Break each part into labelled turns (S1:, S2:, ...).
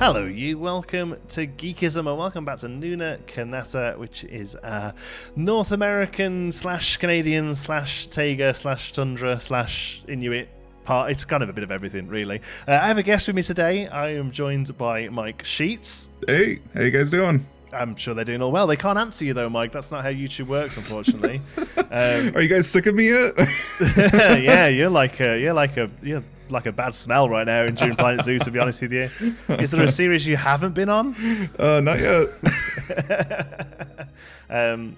S1: Hello you, welcome to Geekism and welcome back to Nuna Kanata, which is North American / Canadian / Taiga / Tundra / Inuit part. It's kind of a bit of everything, really. I have a guest with me today. I am joined by Mike Sheets.
S2: Hey, how you guys doing?
S1: I'm sure they're doing all well. They can't answer you though, Mike. That's not how YouTube works, unfortunately.
S2: Are you guys sick of me yet?
S1: Yeah, you're like a bad smell right now in June Planet Zoo, to be honest with you. Is there a series you haven't been on?
S2: Not yet.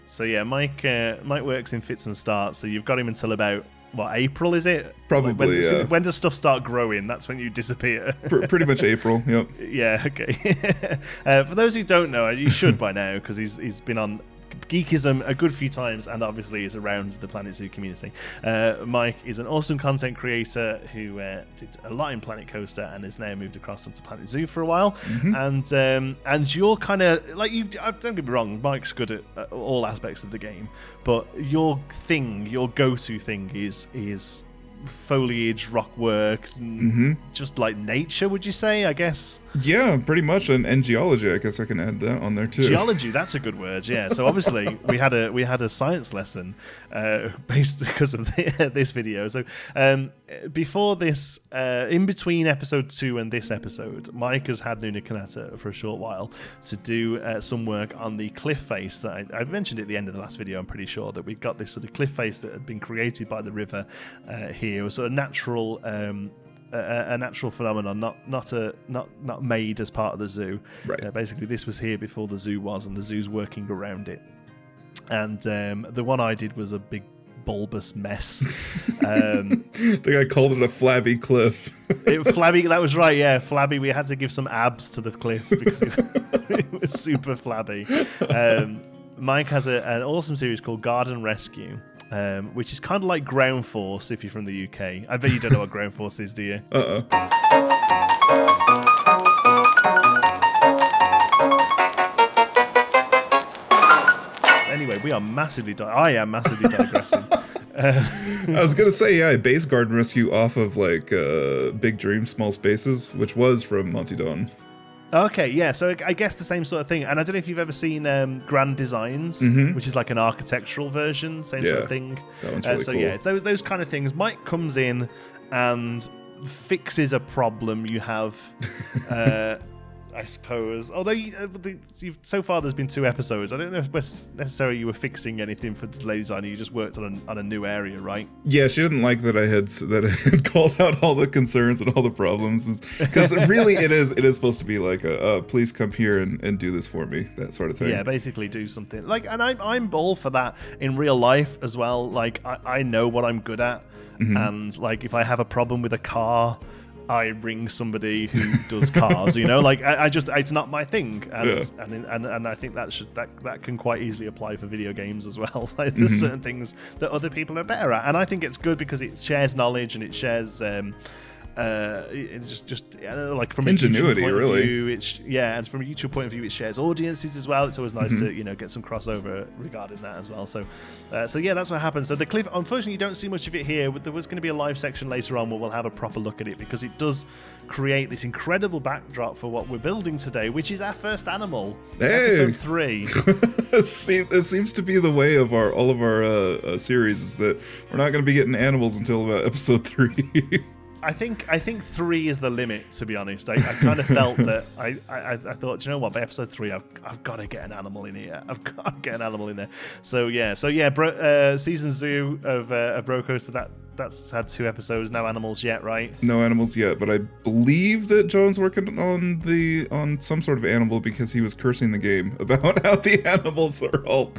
S1: So yeah, Mike works in fits and starts, so you've got him until about, what, April, is it?
S2: Probably, yeah.
S1: When does stuff start growing? That's when you disappear.
S2: Pretty much April, yep.
S1: Yeah, okay. For those who don't know, you should by now, because he's been on Geekism a good few times and obviously is around the Planet Zoo community. Mike is an awesome content creator who did a lot in Planet Coaster and has now moved across onto Planet Zoo for a while. Mm-hmm. And you're kind of like, don't get me wrong, Mike's good at all aspects of the game, but your go-to thing is foliage, rockwork, just like nature, would you say? I guess. Yeah,
S2: pretty much, and geology. I guess I can add that on there too.
S1: Geology, that's a good word. Yeah. So obviously we had a science lesson based because of this video. So before this, in between episode 2 and this episode, Mike has had Nuna Kanata for a short while to do some work on the cliff face that I mentioned at the end of the last video. I'm pretty sure that we've got this sort of cliff face that had been created by the river here. It was sort of natural. A natural phenomenon, not made as part of the zoo.
S2: Right.
S1: Basically, this was here before the zoo was, and the zoo's working around it. And the one I did was a big bulbous mess.
S2: I think I called it a flabby cliff.
S1: Flabby, that was right. Yeah, flabby. We had to give some abs to the cliff because it was super flabby. Mike has an awesome series called Garden Rescue. Which is kind of like Ground Force if you're from the UK. I bet you don't know what Ground Force is, do you? Anyway, I am massively digressing.
S2: I was going to say, yeah, I based Garden Rescue off of like Big Dream, Small Spaces, which was from Monty Don.
S1: Okay, yeah, so I guess the same sort of thing. And I don't know if you've ever seen Grand Designs, which is like an architectural version, same sort of thing.
S2: That one's really
S1: so
S2: cool.
S1: Yeah, those kind of things. Mike comes in and fixes a problem you have, I suppose. Although so far there's been 2 episodes. I don't know if necessarily you were fixing anything for the designer. You just worked on a new area, right?
S2: Yeah, she didn't like that I had called out all the concerns and all the problems, because really it is supposed to be like please come here and do this for me, that sort of thing.
S1: Yeah, basically do something like, and I'm all for that in real life as well. Like I know what I'm good at, and like if I have a problem with a car, I ring somebody who does cars, like I just, it's not my thing. And I think that can quite easily apply for video games as well. Like there's certain things that other people are better at. And I think it's good because it shares knowledge and it shares, it's just like from
S2: ingenuity,
S1: a YouTube point
S2: really.
S1: Of view, and from a YouTube point of view, it shares audiences as well. It's always nice to get some crossover regarding that as well. So yeah, that's what happens. So the cliff, unfortunately, you don't see much of it here. There was going to be a live section later on where we'll have a proper look at it, because it does create this incredible backdrop for what we're building today, which is our first animal, episode 3.
S2: It seems to be the way of all of our series, is that we're not going to be getting animals until about episode 3.
S1: I think 3 is the limit, to be honest. I kind of felt that I thought, you know what, by episode 3 I've got to get an animal in here. I've got to get an animal in there. So yeah, Season Zoo of Bro Coaster, that's had 2 episodes. No animals yet, right?
S2: No animals yet, but I believe that John's working on some sort of animal, because he was cursing the game about how the animals are all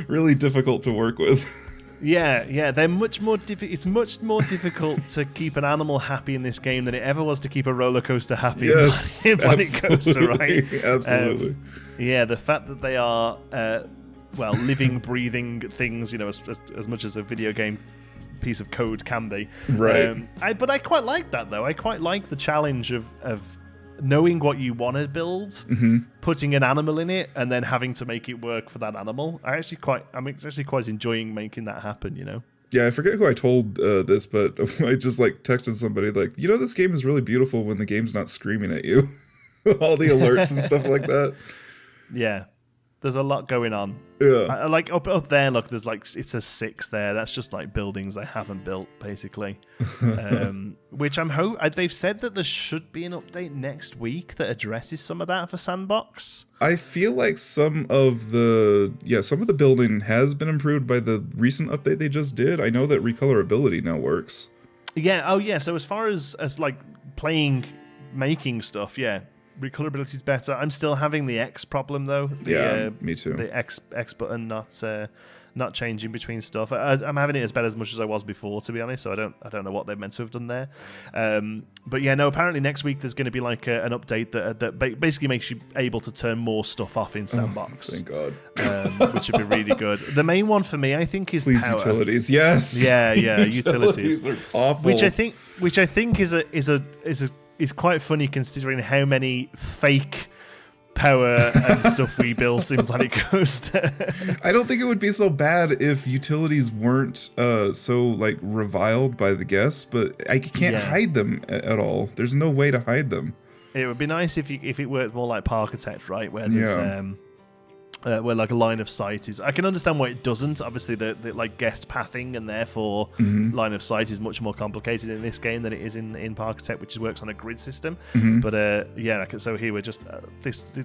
S2: really difficult to work with.
S1: Yeah, they're much more it's much more difficult to keep an animal happy in this game than it ever was to keep a roller coaster happy in Planet Coaster, right?
S2: Absolutely.
S1: The fact that they are living, breathing things, as much as a video game piece of code can be.
S2: Right.
S1: But I quite like that, though. I quite like the challenge of knowing what you want to build, putting an animal in it, and then having to make it work for that animal. I'm actually quite enjoying making that happen,
S2: Yeah, I forget who I told this, but I just texted somebody this game is really beautiful when the game's not screaming at you. all the alerts and stuff like that.
S1: Yeah. There's a lot going on.
S2: Yeah.
S1: Like up there, look, there's like, it's a 6 there. That's just like buildings I haven't built, basically. Which they've said that there should be an update next week that addresses some of that for Sandbox.
S2: I feel like some of the building has been improved by the recent update they just did. I know that recolorability now works.
S1: Yeah. Oh, yeah. So as far as like making stuff, yeah. Recolorability is better. I'm still having the X problem though.
S2: Me too.
S1: The X button not changing between stuff. I'm having it as bad as much as I was before, to be honest. So I don't know what they're meant to have done there. But yeah, no. Apparently next week there's going to be like an update that basically makes you able to turn more stuff off in Sandbox.
S2: Thank God.
S1: Which would be really good. The main one for me, I think, is
S2: Please,
S1: power.
S2: Utilities. Yes.
S1: Yeah. Utilities
S2: are awful.
S1: Which I think is quite funny considering how many fake power and stuff we built in Planet Coaster.
S2: I don't think it would be so bad if utilities weren't so like reviled by the guests, but I can't hide them at all. There's no way to hide them.
S1: It would be nice if it worked more like Parkitect, right? Where there's where like a line of sight is. I can understand why it doesn't. Obviously, the like guest pathing and therefore line of sight is much more complicated in this game than it is in Parkitect, which works on a grid system. But so here we're just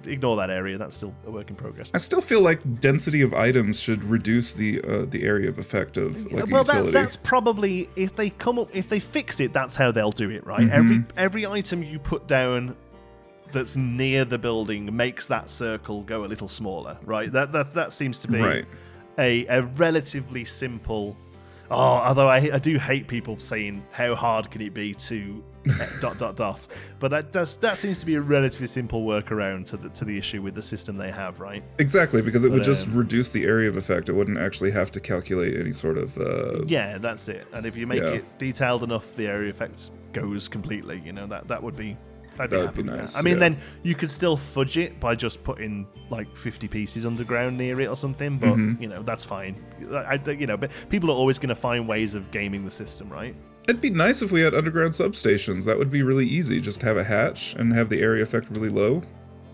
S1: ignore that area. That's still a work in progress.
S2: I still feel like density of items should reduce the area of effect of like a utility.
S1: That's probably if they fix it. That's how they'll do it, right? Every item you put down that's near the building makes that circle go a little smaller, right? That seems to be a relatively simple. Although I do hate people saying how hard can it be to ... But that seems to be a relatively simple workaround to the issue with the system they have, right?
S2: Exactly, because it would just reduce the area of effect. It wouldn't actually have to calculate any sort of.
S1: Yeah, that's it. And if you make it detailed enough, the area effect goes completely. You know that would be. That would be nice. I mean, then you could still fudge it by just putting like 50 pieces underground near it or something, but that's fine. But people are always going to find ways of gaming the system, right?
S2: It'd be nice if we had underground substations. That would be really easy. Just have a hatch and have the area effect really low.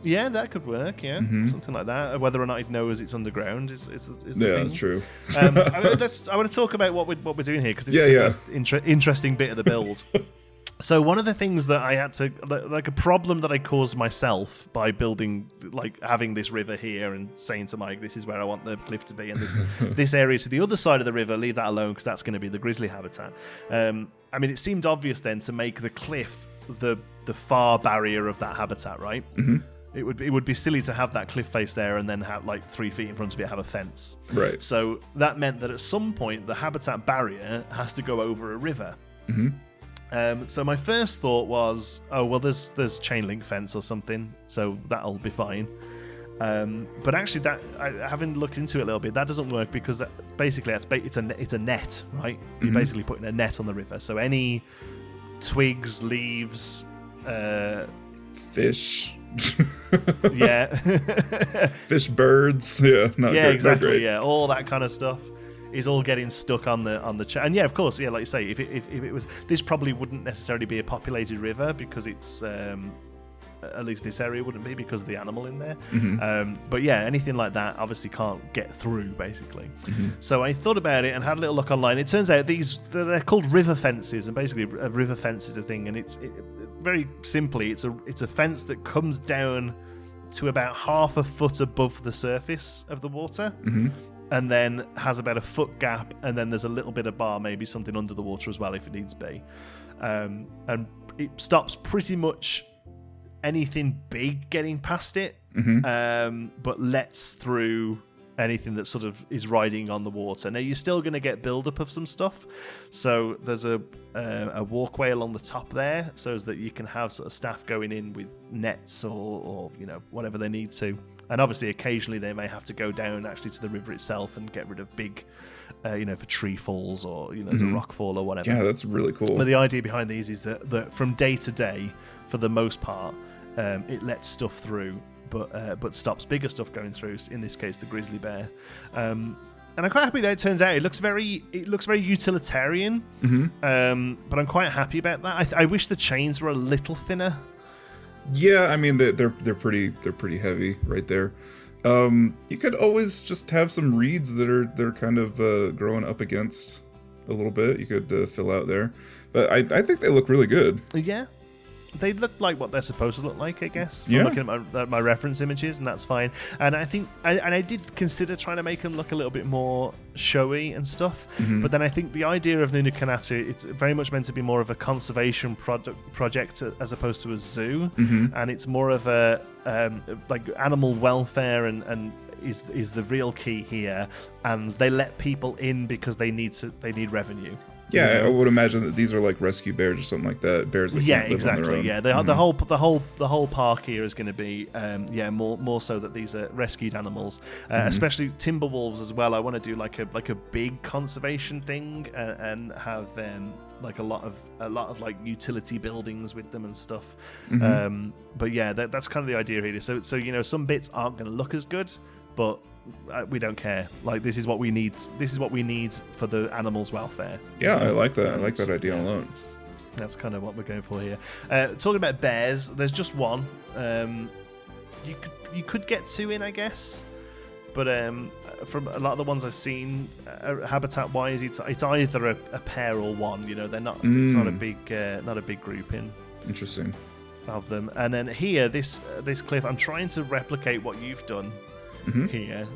S1: Yeah, that could work. Yeah, something like that. Whether or not it knows it's underground is the thing.
S2: That's true.
S1: I want to talk about what we're doing here because this is the most interesting bit of the build. So one of the things that I had to, like a problem that I caused myself by building, like having this river here and saying to Mike, this is where I want the cliff to be, and this area to the other side of the river, leave that alone because that's going to be the grizzly habitat. I mean, it seemed obvious then to make the cliff the far barrier of that habitat, right? It would be silly to have that cliff face there and then have like 3 feet in front of it have a fence.
S2: Right.
S1: So that meant that at some point the habitat barrier has to go over a river. So my first thought was, there's chain link fence or something, so that'll be fine. But actually, having looked into it a little bit, that doesn't work because basically it's a net, right? You're basically putting a net on the river, so any twigs, leaves,
S2: fish,
S1: fish,
S2: birds,
S1: exactly, all that kind of stuff. Is all getting stuck on the and of course, like you say, if it was, this probably wouldn't necessarily be a populated river because it's at least this area wouldn't be because of the animal in there. But anything like that obviously can't get through basically. So I thought about it and had a little look online. It turns out they're called river fences, and basically a river fence is a thing, and it's very simply it's a fence that comes down to about half a foot above the surface of the water. And then has about a foot gap, and then there's a little bit of bar, maybe something under the water as well if it needs be. And it stops pretty much anything big getting past it, but lets through anything that sort of is riding on the water. Now you're still going to get build-up of some stuff, so there's a walkway along the top there, so that you can have sort of staff going in with nets or whatever they need to. And obviously, occasionally they may have to go down actually to the river itself and get rid of big, for tree falls or there's a rock fall or whatever.
S2: Yeah, that's really cool.
S1: But the idea behind these is that from day to day, for the most part, it lets stuff through, but stops bigger stuff going through. In this case, the grizzly bear. And I'm quite happy that it turns out it looks very utilitarian. But I'm quite happy about that. I wish the chains were a little thinner.
S2: Yeah, I mean they're pretty heavy right there. You could always just have some reeds that are kind of growing up against a little bit. You could fill out there, but I think they look really good.
S1: Yeah. They look like what they're supposed to look like, I guess. From
S2: Yeah.
S1: looking at my reference images, and that's fine. And I think, I did consider trying to make them look a little bit more showy and stuff.
S2: Mm-hmm.
S1: But then I think the idea of Nuna Kanata, it's very much meant to be more of a conservation project as opposed to a zoo, and it's more of a like animal welfare and is the real key here. And they let people in because they need revenue.
S2: Yeah, I would imagine that these are like rescue bears or something like that. Bears that can't live on their own.
S1: Yeah, the whole park here is going to be more so that these are rescued animals, especially timber wolves as well. I want to do like a big conservation thing and have like a lot of like utility buildings with them and stuff. But yeah, that's kind of the idea here. So some bits aren't going to look as good, but we don't care. Like this is what we need. This is what we need for the animals' welfare.
S2: Yeah, I like that. I like that idea alone.
S1: That's kind of what we're going for here. Talking about bears, there's just one. You could get two in, I guess, but from a lot of the ones I've seen, habitat-wise, it's either a pair or one. They're not. It's not a big grouping.
S2: Interesting.
S1: Of them, and then here, this cliff, I'm trying to replicate what you've done. Here,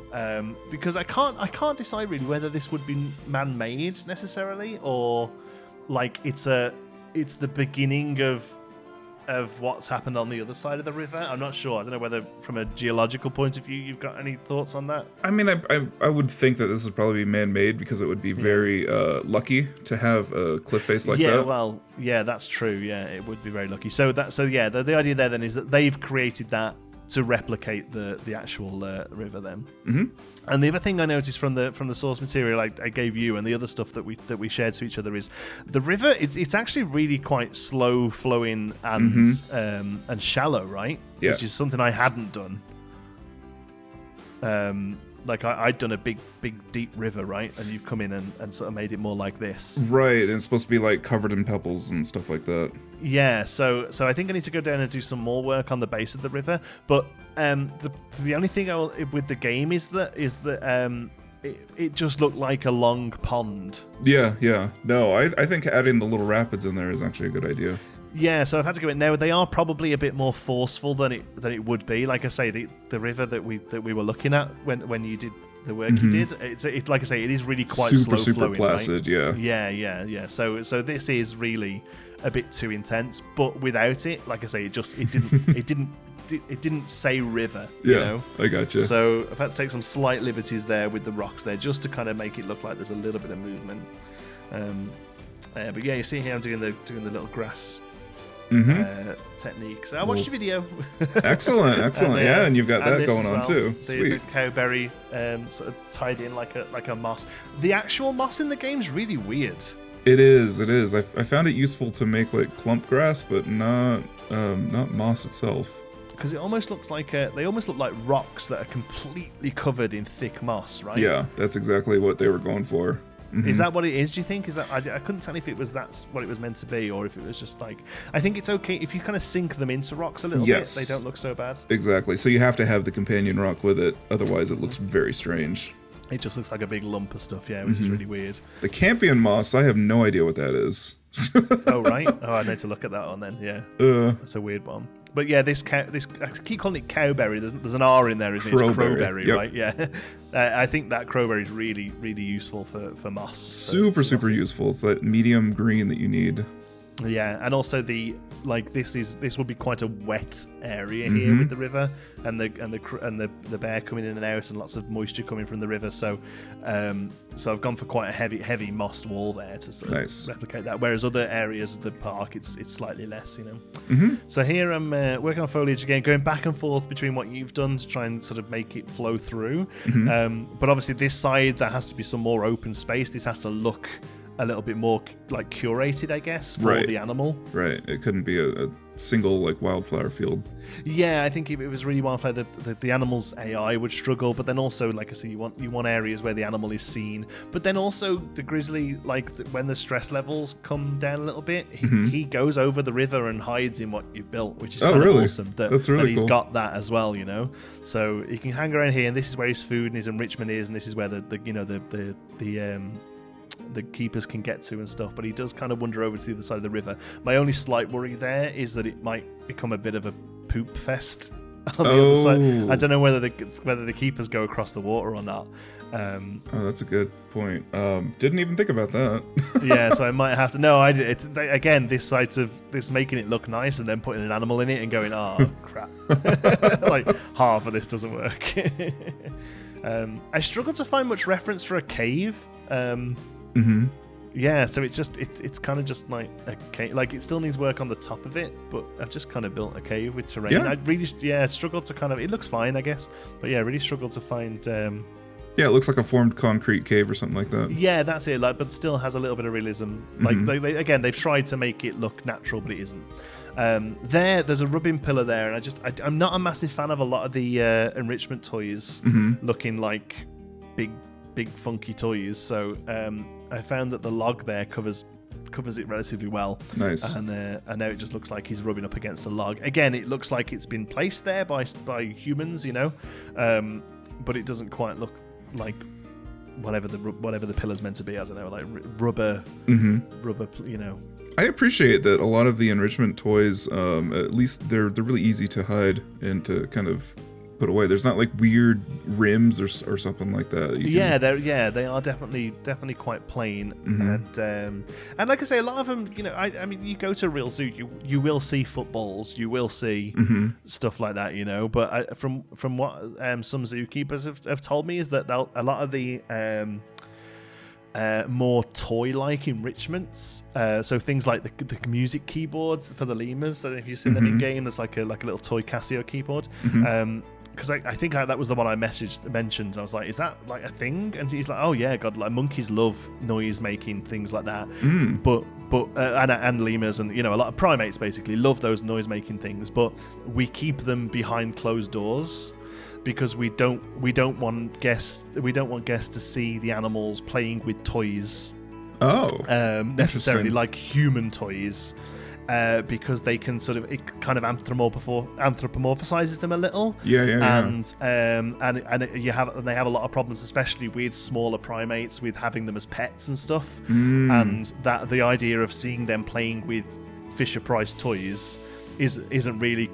S1: because I can't decide really whether this would be man-made necessarily, or like it's the beginning of what's happened on the other side of the river. I'm not sure. I don't know whether from a geological point of view you've got any thoughts on that.
S2: I mean, I would think that this would probably be man-made because it would be very lucky to have a cliff face like that.
S1: Yeah, well, yeah, that's true. Yeah, it would be very lucky. So the idea there then is that they've created that to replicate the actual river then. And the other thing I noticed from the source material I gave you and the other stuff that we shared to each other is the river. It's actually really quite slow flowing and shallow, right?
S2: Yeah.
S1: Which is something I hadn't done. Like I'd done a big deep river, right? And you've come in and sort of made it more like this.
S2: Right, and it's supposed to be like covered in pebbles and stuff like that.
S1: Yeah, so I think I need to go down and do some more work on the base of the river. But the only thing with the game is that it just looked like a long pond.
S2: Yeah. No, I think adding the little rapids in there is actually a good idea.
S1: Yeah, so I've had to go in now. They are probably a bit more forceful than it would be. Like I say, the river that we were looking at when you did the work you did, it's like I say, it is really quite
S2: super
S1: flowing,
S2: placid,
S1: right?
S2: yeah.
S1: Yeah. So this is really a bit too intense, but without it, like I say, it didn't say river.
S2: Yeah, I gotcha.
S1: So I've had to take some slight liberties there with the rocks there, just to kind of make it look like there's a little bit of movement. But yeah, you see here I'm doing the little grass technique. So I watched your video.
S2: Excellent. Yeah, and you've got that going on too.
S1: The cowberry sort of tied in like a moss. The actual moss in the game's really weird.
S2: It is. I found it useful to make like clump grass, but not moss itself.
S1: Because it almost looks like they almost look like rocks that are completely covered in thick moss, right?
S2: Yeah, that's exactly what they were going for.
S1: Is that what it is, do you think? Is that I couldn't tell if that's what it was meant to be, or if it was just like, I think it's okay if you kind of sink them into rocks a little bit, they don't look so bad.
S2: Exactly. So you have to have the companion rock with it, otherwise it looks very strange.
S1: It just looks like a big lump of stuff, yeah, which is really weird.
S2: The Campion moss, I have no idea what that is.
S1: Oh, right. Oh, I need to look at that one then, yeah. That's a weird one. But yeah, this I keep calling it cowberry. There's an R in there, isn't it? It's crowberry, yep. Right? Yeah. I think that crowberry is really, really useful for moss.
S2: Super useful. It's that medium green that you need.
S1: Yeah, and also this will be quite a wet area here with the river and the bear coming in and out and lots of moisture coming from the river. So I've gone for quite a heavy mossed wall there to sort of replicate that. Whereas other areas of the park, it's slightly less, So here I'm working on foliage again, going back and forth between what you've done to try and sort of make it flow through. But obviously this side, there has to be some more open space. This has to look a little bit more like curated, I guess, for the animal.
S2: Right. It couldn't be a single like wildflower field.
S1: Yeah, I think if it was really wildfire, the animal's AI would struggle. But then also, like I say, you want areas where the animal is seen. But then also the grizzly, like when the stress levels come down a little bit, he goes over the river and hides in what you've built, which is kind of awesome. That's really cool. He's got that as well, you know. So he can hang around here, and this is where his food and his enrichment is, and this is where the keepers can get to and stuff, but he does kind of wander over to the other side of the river. My only slight worry there is that it might become a bit of a poop fest on the other side. I don't know whether the keepers go across the water or not.
S2: That's a good point. Didn't even think about that.
S1: Yeah, so I might have to. No, again, this side of this making it look nice and then putting an animal in it and going, oh crap, like half of this doesn't work. I struggled to find much reference for a cave. Yeah, so it's kind of just like a cave. Like it still needs work on the top of it, but I've just kind of built a cave with terrain.
S2: Yeah.
S1: I really struggled to kind of. It looks fine, I guess, but yeah, really struggled to find.
S2: Yeah, it looks like a formed concrete cave or something like that.
S1: Yeah, that's it. Like, but still has a little bit of realism. Like again, they've tried to make it look natural, but it isn't. There's a rubbing pillar there, and I'm not a massive fan of a lot of the enrichment toys looking like big funky toys. So I found that the log there covers it relatively well.
S2: Nice.
S1: And now it just looks like he's rubbing up against a log. Again, it looks like it's been placed there by humans, you know, but it doesn't quite look like whatever the pillar's meant to be. I don't know, like rubber, you know.
S2: I appreciate that a lot of the enrichment toys, at least they're really easy to hide and to kind of put away. There's not like weird rims or something like that.
S1: They are definitely quite plain. And like I say, a lot of them, you know, I mean, you go to a real zoo, you will see footballs, you will see stuff like that, you know. But from what some zookeepers have told me is that a lot of the more toy-like enrichments, so things like the music keyboards for the lemurs. So if you've seen them in game, there's like a little toy Casio keyboard. Because I think that was the one I mentioned. I was like, is that like a thing? And he's like, oh yeah, God, like monkeys love noise making things like that. But and lemurs and, you know, a lot of primates basically love those noise making things. But we keep them behind closed doors because we don't want guests to see the animals playing with toys. Necessarily like human toys. Because they can it kind of anthropomorphizes them a little. And they have a lot of problems, especially with smaller primates, with having them as pets and stuff. And that the idea of seeing them playing with Fisher-Price toys isn't really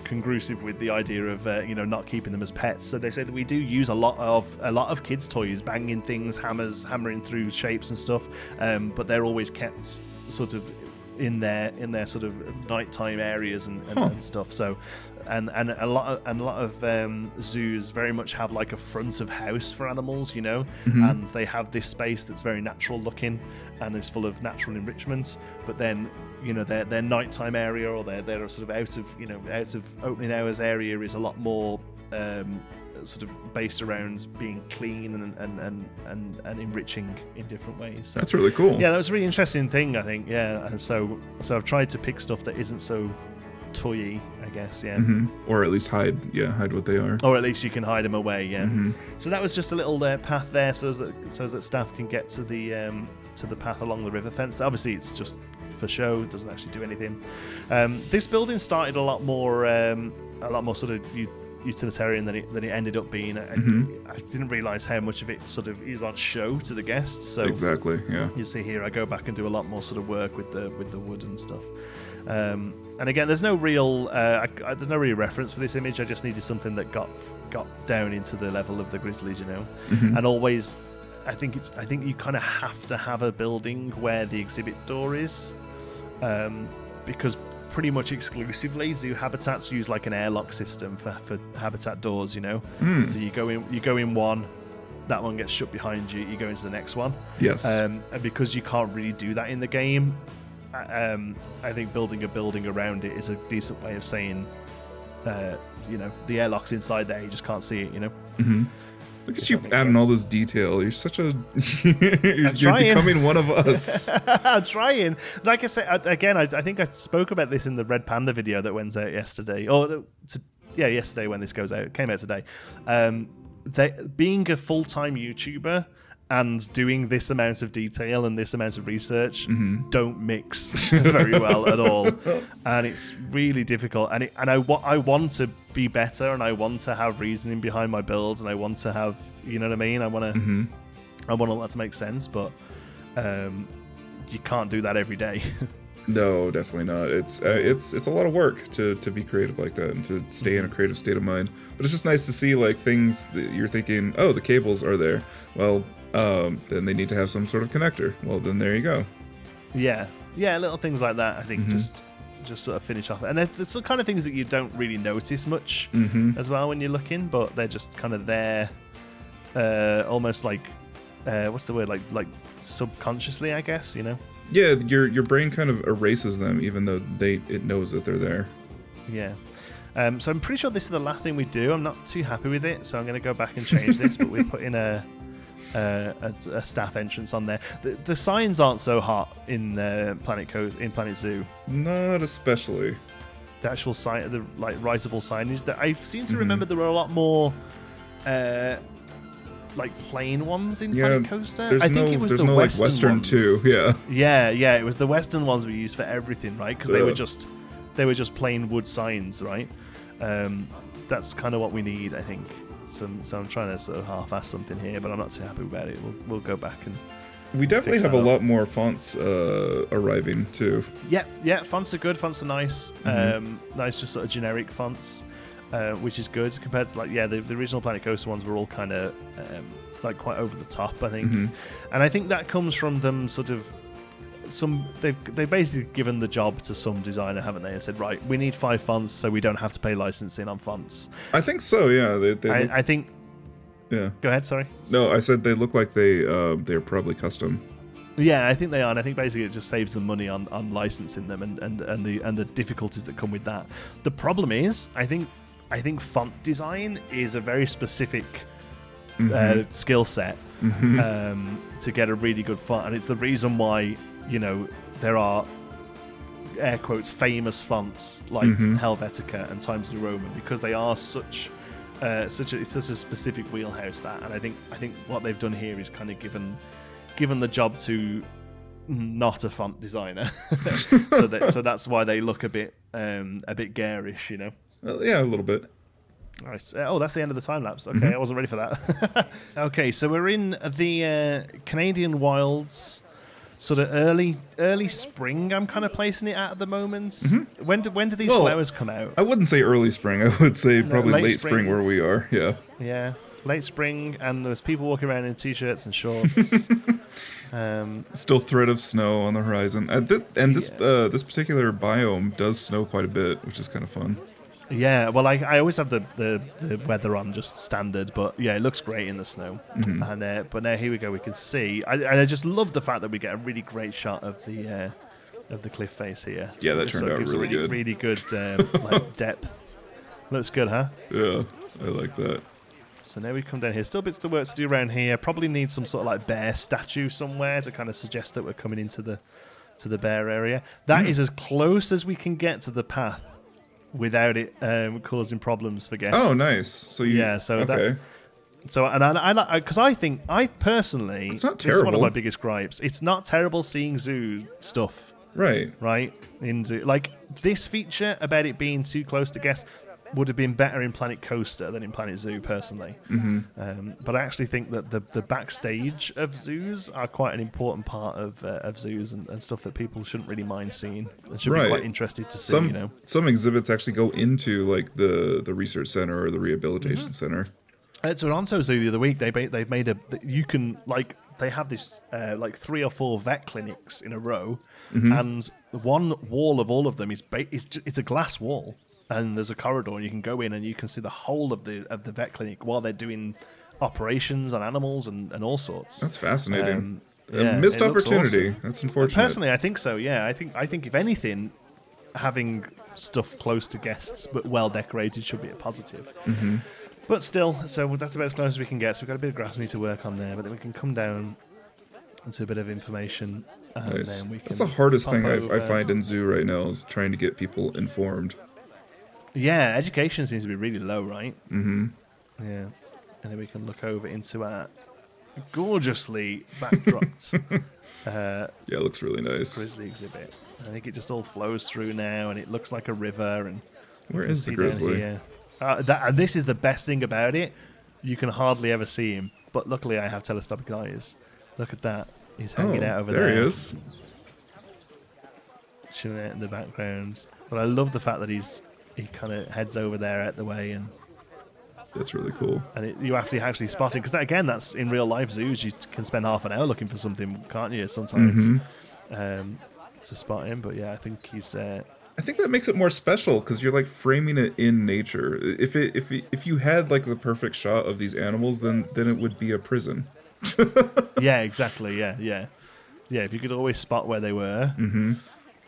S1: congrusive with the idea of not keeping them as pets. So they say that we do use a lot of kids' toys, banging things, hammering through shapes and stuff, but they're always kept sort of in their sort of nighttime areas and stuff. So and a lot of zoos very much have like a front of house for animals, you know, and they have this space that's very natural looking and is full of natural enrichments. But then, you know, their nighttime area or their sort of out of opening hours area is a lot more sort of based around being clean and enriching in different ways. So,
S2: that's really cool.
S1: Yeah, that was a really interesting thing, I think. Yeah, and so I've tried to pick stuff that isn't so toy-y, I guess. Yeah,
S2: or at least hide what they are.
S1: Or at least you can hide them away. Yeah. So that was just a little path there, so that staff can get to the path along the river fence. Obviously, it's just for show; it doesn't actually do anything. This building started a lot more sort of utilitarian than it ended up being. I didn't realise how much of it sort of is on show to the guests. So
S2: exactly, yeah.
S1: You see here, I go back and do a lot more sort of work with the wood and stuff. And again, there's no real reference for this image. I just needed something that got down into the level of the grizzlies, you know. And always, I think you kind of have to have a building where the exhibit door is, because pretty much exclusively zoo habitats use like an airlock system for habitat doors, you know. So you go in one, that one gets shut behind you, you go into the next one.
S2: Yes.
S1: And because you can't really do that in the game, I think building a building around it is a decent way of saying, the airlock's inside there, you just can't see it, you know.
S2: Look at you adding all this detail. You're such a... you're becoming one of us.
S1: I'm trying. Like I said, again, I think I spoke about this in the Red Panda video that went out yesterday. Yesterday when this goes out. It came out today. Being a full-time YouTuber and doing this amount of detail and this amount of research don't mix very well at all, and it's really difficult. And I want to be better, and I want to have reasoning behind my builds, and I want to have, you know what I mean. I want all that to make sense, but you can't do that every day.
S2: No, definitely not. It's a lot of work to be creative like that and to stay in a creative state of mind. But it's just nice to see like things that you're thinking, oh, the cables are there. Well, then they need to have some sort of connector. Well, then there you go.
S1: Yeah, little things like that. I think just sort of finish off, and there's the kind of things that you don't really notice much as well when you're looking, but they're just kind of there, almost like what's the word, like subconsciously, I guess, you know.
S2: Yeah, your brain kind of erases them, even though it knows that they're there.
S1: Yeah. So I'm pretty sure this is the last thing we do. I'm not too happy with it, so I'm going to go back and change this. But we put in a staff entrance on there. The signs aren't so hot in Planet Zoo.
S2: Not especially.
S1: The actual sign, the like writable signage. That I seem to remember there were a lot more. Like plain ones in Planet Coaster. I think it was the Western ones.
S2: Too. Yeah.
S1: Yeah. It was the Western ones we used for everything, right? Because they were just plain wood signs, right? That's kind of what we need, I think. So I'm trying to sort of half-ass something here, but I'm not too happy about it. We'll go back and.
S2: We definitely have a lot more fonts arriving too.
S1: Yeah. Fonts are good. Fonts are nice. Nice, just sort of generic fonts. Which is good compared to the original Planet Coaster ones were all kind of like quite over the top, I think, and I think that comes from them sort of they've basically given the job to some designer, haven't they, and said, right, we need 5 fonts so we don't have to pay licensing on fonts.
S2: I think so. Yeah,
S1: I think. Yeah. Go ahead. Sorry.
S2: No, I said they look like they're probably custom.
S1: Yeah, I think they are, and I think basically it just saves them money on licensing them and the difficulties that come with that. The problem is, I think font design is a very specific skill set to get a really good font, and it's the reason why, you know, there are air quotes famous fonts like Helvetica and Times New Roman, because they are such a specific wheelhouse that, and I think what they've done here is kind of given the job to not a font designer, so that's why they look a bit garish, you know.
S2: Yeah, a little bit.
S1: Nice. Oh, that's the end of the time lapse. Okay, I wasn't ready for that. Okay, so we're in the Canadian wilds, sort of early spring. I'm kind of placing it at the moment. When do these flowers come out?
S2: I wouldn't say early spring. I would say probably late spring where we are. Yeah. Yeah.
S1: Late spring, and there's people walking around in t-shirts and shorts.
S2: Still thread of snow on the horizon. This particular biome does snow quite a bit, which is kind of fun.
S1: Yeah, well, I always have the weather on just standard, but yeah, it looks great in the snow. And but now here we go, we can see. I just love the fact that we get a really great shot of the cliff face here.
S2: Yeah, that turned out really good.
S1: Really good like depth. Looks good, huh?
S2: Yeah, I like that.
S1: So now we come down here. Still bits of work to do around here. Probably need some sort of like bear statue somewhere to kind of suggest that we're coming into the bear area. That is as close as we can get to the path without it causing problems for guests.
S2: Oh, nice. So okay.
S1: I personally,
S2: it's not terrible.
S1: This is one of my biggest gripes. It's not terrible seeing zoo stuff.
S2: Right.
S1: In zoo, like this feature about it being too close to guests would have been better in Planet Coaster than in Planet Zoo, personally. But I actually think that the backstage of zoos are quite an important part of zoos and stuff that people shouldn't really mind seeing and should be quite interested to see.
S2: Some exhibits actually go into like the research center or the rehabilitation center.
S1: At Toronto Zoo the other week, they've made they have this like 3 or 4 vet clinics in a row, and one wall of all of them it's a glass wall. And there's a corridor, and you can go in and you can see the whole of the vet clinic while they're doing operations on animals and all sorts.
S2: That's fascinating. A missed opportunity. Awesome. That's unfortunate.
S1: Personally, I think so. Yeah, I think if anything, having stuff close to guests but well decorated should be a positive. But still, so that's about as close as we can get. So we've got a bit of grass we need to work on there, but then we can come down into a bit of information. And
S2: Nice.
S1: then we can
S2: That's the hardest
S1: pop
S2: thing I
S1: over.
S2: find in zoo right now is trying to get people informed.
S1: Yeah, education seems to be really low, right?
S2: Mm-hmm.
S1: Yeah. And then we can look over into our gorgeously backdropped
S2: Yeah, it looks really nice.
S1: grizzly exhibit. I think it just all flows through now, and it looks like a river. And
S2: Where
S1: you can
S2: is the
S1: see down
S2: grizzly?
S1: here- and this is the best thing about it. You can hardly ever see him, but luckily I have telescopic eyes. Look at that. He's hanging out over there.
S2: There he is.
S1: Chilling out in the background. But I love the fact that he kind of heads over there out the way, and
S2: That's really cool.
S1: you have to actually spot him, because again, that's in real life zoos. You can spend half an hour looking for something, can't you? Sometimes to spot him. But yeah, I think he's.
S2: I think that makes it more special because you're like framing it in nature. If you had like the perfect shot of these animals, then it would be a prison.
S1: Yeah, exactly. Yeah. If you could always spot where they were,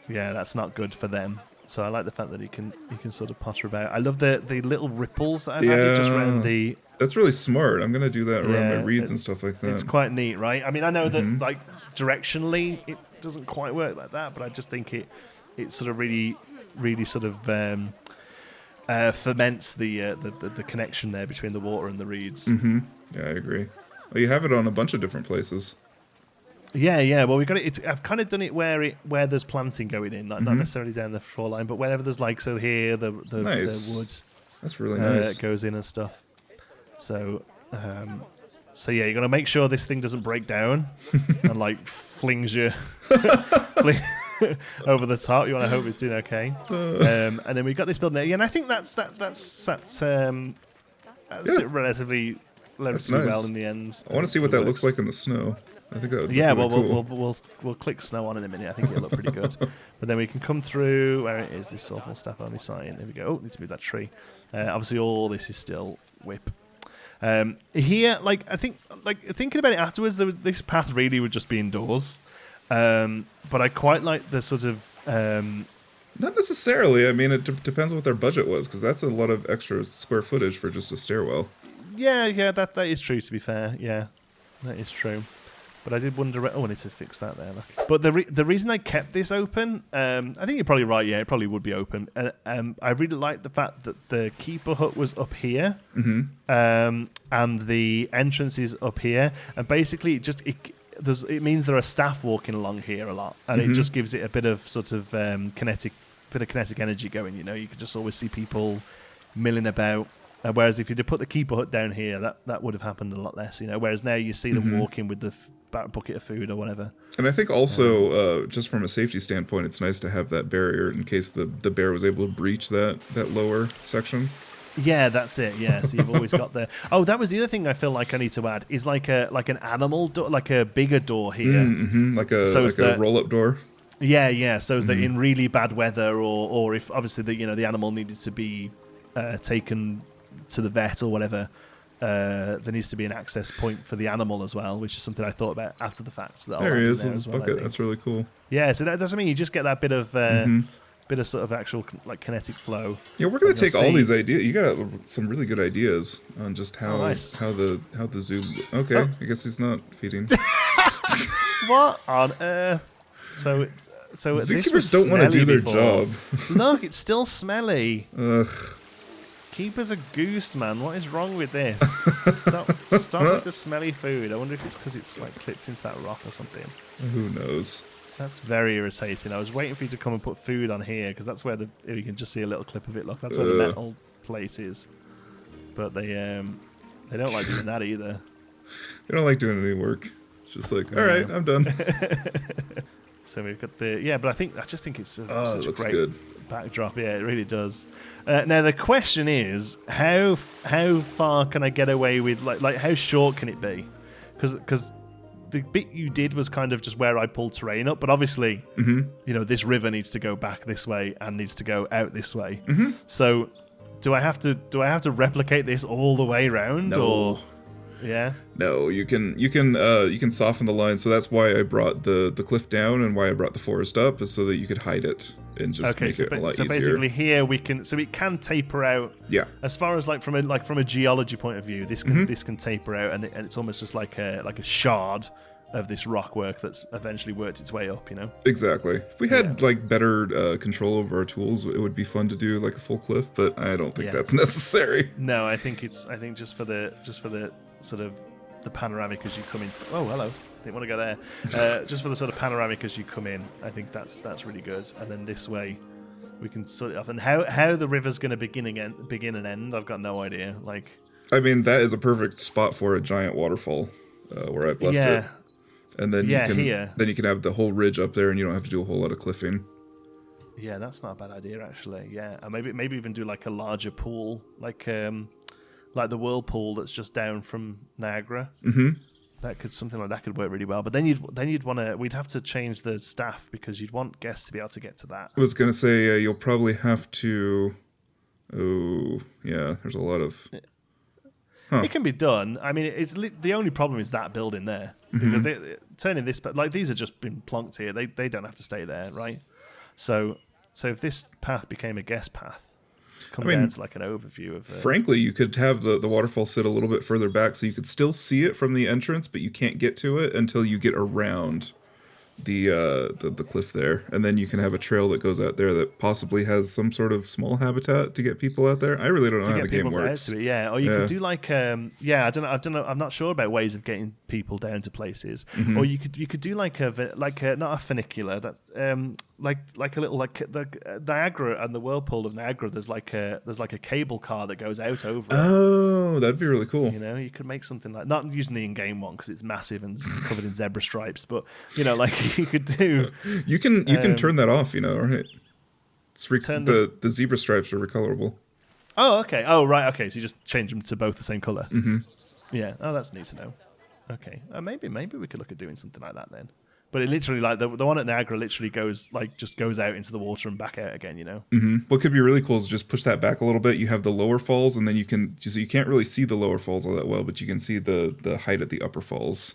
S1: yeah, that's not good for them. So I like the fact that he can sort of potter about. I love the little ripples that I've added just around the.
S2: That's really smart. I'm gonna do that around my reeds and stuff like that.
S1: It's quite neat, right? I mean, I know that like directionally it doesn't quite work like that, but I just think it sort of really sort of ferments the connection there between the water and the reeds.
S2: Yeah, I agree. Well, you have it on a bunch of different places.
S1: Yeah. Well, we got it. I've kind of done it where there's planting going in, not necessarily down the shoreline, but wherever there's like here the
S2: Nice.
S1: wood.
S2: That's really nice.
S1: Goes in and stuff. So yeah, you're gonna make sure this thing doesn't break down and like flings you over the top. You want to hope it's doing okay. And then we got this building there. Yeah, and I think that's it relatively
S2: nice.
S1: well in the end.
S2: I want to see what that looks like in the snow. I think that would
S1: yeah,
S2: look really
S1: well,
S2: cool.
S1: we'll click snow on in a minute. I think it'll look pretty good. But then we can come through where it is, this awful stuff only sign. There we go. Oh, need to move that tree. Obviously, all this is still whip. Here, like I think, like thinking about it afterwards, this path really would just be indoors. But I quite like the sort of.
S2: Not necessarily. I mean, it depends what their budget was, because that's a lot of extra square footage for just a stairwell.
S1: Yeah, that is true. To be fair, yeah, that is true. But I did wonder. Oh, I need to fix that there. Look. But the reason I kept this open, I think you're probably right. Yeah, it probably would be open. I really like the fact that the keeper hut was up here, and the entrance is up here, and basically it means there are staff walking along here a lot, and it just gives it a bit of sort of kinetic energy going. You know, you could just always see people milling about. Whereas if you'd put the keeper hut down here, that would have happened a lot less, you know. Whereas now you see them walking with the bucket of food or whatever.
S2: And I think also, just from a safety standpoint, it's nice to have that barrier in case the bear was able to breach that lower section.
S1: Yeah, that's it. Yeah, so you've always got the. Oh, that was the other thing I feel like I need to add is like an animal door, like a bigger door here,
S2: like a roll-up door.
S1: Yeah. So that in really bad weather, or if obviously the animal needed to be taken to the vet or whatever, there needs to be an access point for the animal as well, which is something I thought about after the fact.
S2: There he is with his bucket. That's really cool.
S1: Yeah, so that doesn't mean you just get that bit of sort of actual like kinetic flow.
S2: Yeah, we're gonna take all these ideas. You got some really good ideas on just how the zoo. Okay, I guess he's not feeding.
S1: What on earth? So
S2: zookeepers don't want to do their job.
S1: Look, it's still smelly.
S2: Ugh.
S1: Keeper's a goose, man. What is wrong with this? Stop with the smelly food. I wonder if it's because it's like clipped into that rock or something.
S2: Who knows?
S1: That's very irritating. I was waiting for you to come and put food on here because that's where you can just see a little clip of it. Look, that's where the metal plate is. But they don't like doing that either.
S2: They don't like doing any work. It's just like, all right, I'm done.
S1: So we've got but I just think it's such a great
S2: good
S1: backdrop. Yeah, it really does. Now the question is, how far can I get away with like how short can it be? Because the bit you did was kind of just where I pulled terrain up, but obviously, this river needs to go back this way and needs to go out this way. So, do I have to replicate this all the way around?
S2: No.
S1: Or Yeah.
S2: No, you can soften the line. So that's why I brought the cliff down and why I brought the forest up, is so that you could hide it and just make it a lot easier.
S1: So basically here we can, so it can taper out.
S2: Yeah.
S1: As far as from a geology point of view, this can taper out, and it's almost just like a shard of this rockwork that's eventually worked its way up,
S2: Exactly. If we had better control over our tools, it would be fun to do like a full cliff, but I don't think that's necessary.
S1: No, I think just for the sort of the panoramic as you come in. Oh, hello. Didn't want to go there. Just for the sort of panoramic as you come in, I think that's really good. And then this way we can sort it off. And how the river's going to begin and end, I've got no idea.
S2: I mean, that is a perfect spot for a giant waterfall where I've left it. And then you can have the whole ridge up there, and you don't have to do a whole lot of cliffing.
S1: Yeah, that's not a bad idea actually. Yeah, and maybe even do like a larger pool, like the whirlpool that's just down from Niagara. Mm-hmm. Something like that could work really well. But then we'd have to change the staff, because you'd want guests to be able to get to that.
S2: I was gonna say you'll probably have to. Oh yeah, there's a lot of. Huh.
S1: It can be done. I mean, the only problem is that building there.
S2: Mm-hmm.
S1: Because turning this, these have just been plonked here. They don't have to stay there, right? So if this path became a guest path, down to like an overview of.
S2: Frankly, you could have the waterfall sit a little bit further back, so you could still see it from the entrance, but you can't get to it until you get around the cliff there, and then you can have a trail that goes out there that possibly has some sort of small habitat to get people out there. I really don't know how the game works.
S1: Or you could do I don't know. I'm not sure about ways of getting people down to places. Mm-hmm. Or you could do not a funicular, that like a little the Niagara and the whirlpool of Niagara. There's like a cable car that goes out over.
S2: Oh, that'd be really cool.
S1: You could make something like, not using the in-game one because it's massive and covered in zebra stripes, but you could do.
S2: You can turn that off, right? The zebra stripes are recolorable.
S1: Oh, okay. Oh, right. Okay, so you just change them to both the same color.
S2: Mm-hmm.
S1: Yeah. Oh, that's neat to know. Okay. Maybe we could look at doing something like that then. But it literally, like the one at Niagara, literally goes out into the water and back out again.
S2: Mm-hmm. What could be really cool is just push that back a little bit. You have the lower falls, and then you can't really see the lower falls all that well, but you can see the height at the upper falls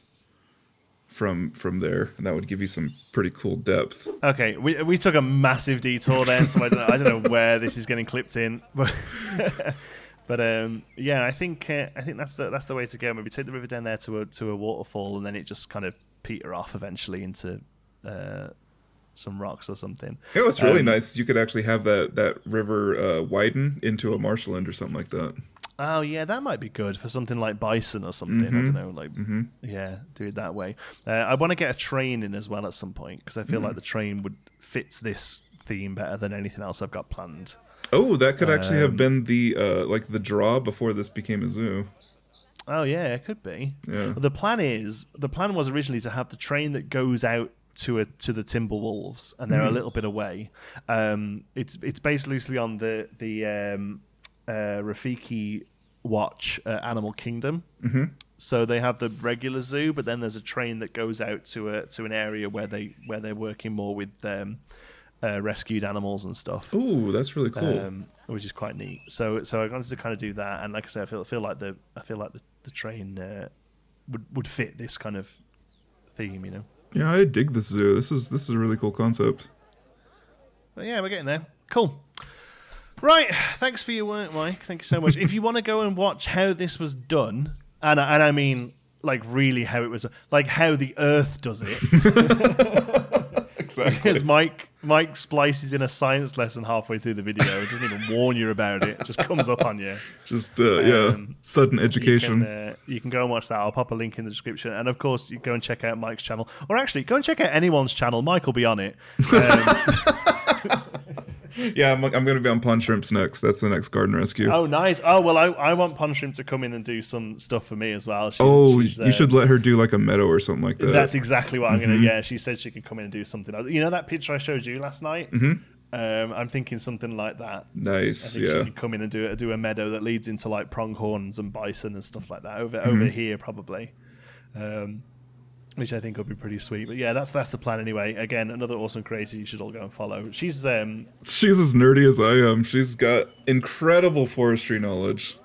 S2: from there, and that would give you some pretty cool depth.
S1: Okay, we took a massive detour then, so I don't know where this is getting clipped in, but I think that's the way to go. Maybe take the river down there to a waterfall, and then it just kind of peter off eventually into some rocks or something.
S2: Yeah, what's really nice, you could actually have that river widen into a marshland or something like that.
S1: Oh yeah, that might be good for something like bison or something. Mm-hmm. I don't know, do it that way. I want to get a train in as well at some point, because I feel like the train fits this theme better than anything else I've got planned.
S2: Oh, that could actually have been the draw before this became a zoo.
S1: Oh yeah, it could be.
S2: Yeah.
S1: The plan was originally to have the train that goes out to the Timberwolves, and they're a little bit away. It's based loosely on the Rafiki Watch Animal Kingdom. Mm-hmm. So they have the regular zoo, but then there's a train that goes out to an area where they're working more with rescued animals and stuff.
S2: Ooh, that's really cool.
S1: Which is quite neat. So I wanted to kind of do that, and like I said, I feel like the train would fit this kind of theme,
S2: Yeah, I dig this zoo. This is a really cool concept.
S1: But yeah, we're getting there. Cool. Right, thanks for your work, Mike. Thank you so much. If you want to go and watch how this was done, and I mean like really how it was, like how the Earth does it.
S2: Exactly.
S1: Because Mike splices in a science lesson halfway through the video. It doesn't even warn you about it. It just comes up on you.
S2: Just sudden education.
S1: You can go and watch that. I'll pop a link in the description, and of course you go and check out Mike's channel, or actually go and check out anyone's channel. Mike will be on it.
S2: Yeah, I'm going to be on Pond Shrimps next. That's the next garden rescue.
S1: Oh, nice. Oh, well, I want Pond Shrimp to come in and do some stuff for me as well.
S2: You should let her do like a meadow or something like that.
S1: That's exactly what I'm going to... Yeah, she said she could come in and do something. You know that picture I showed you last night? Mm-hmm. I'm thinking something like that.
S2: Nice,
S1: I think she could come in and do a meadow that leads into like pronghorns and bison and stuff like that. Over here, probably. Which I think would be pretty sweet. But yeah, that's the plan anyway. Again, another awesome creator you should all go and follow. She's as
S2: nerdy as I am. She's got incredible forestry knowledge.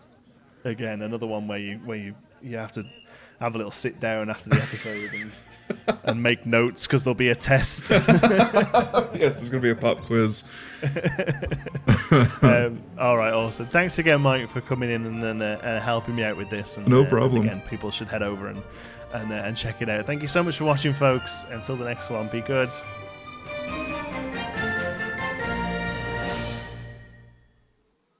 S1: Again, another one where you you have to have a little sit down after the episode and make notes because there'll be a test.
S2: Yes, there's going to be a pop quiz.
S1: All right, awesome. Thanks again, Mike, for coming in and helping me out with this. And,
S2: no problem.
S1: Again, people should head over and check it out. Thank you so much for watching, folks. Until the next one, be good.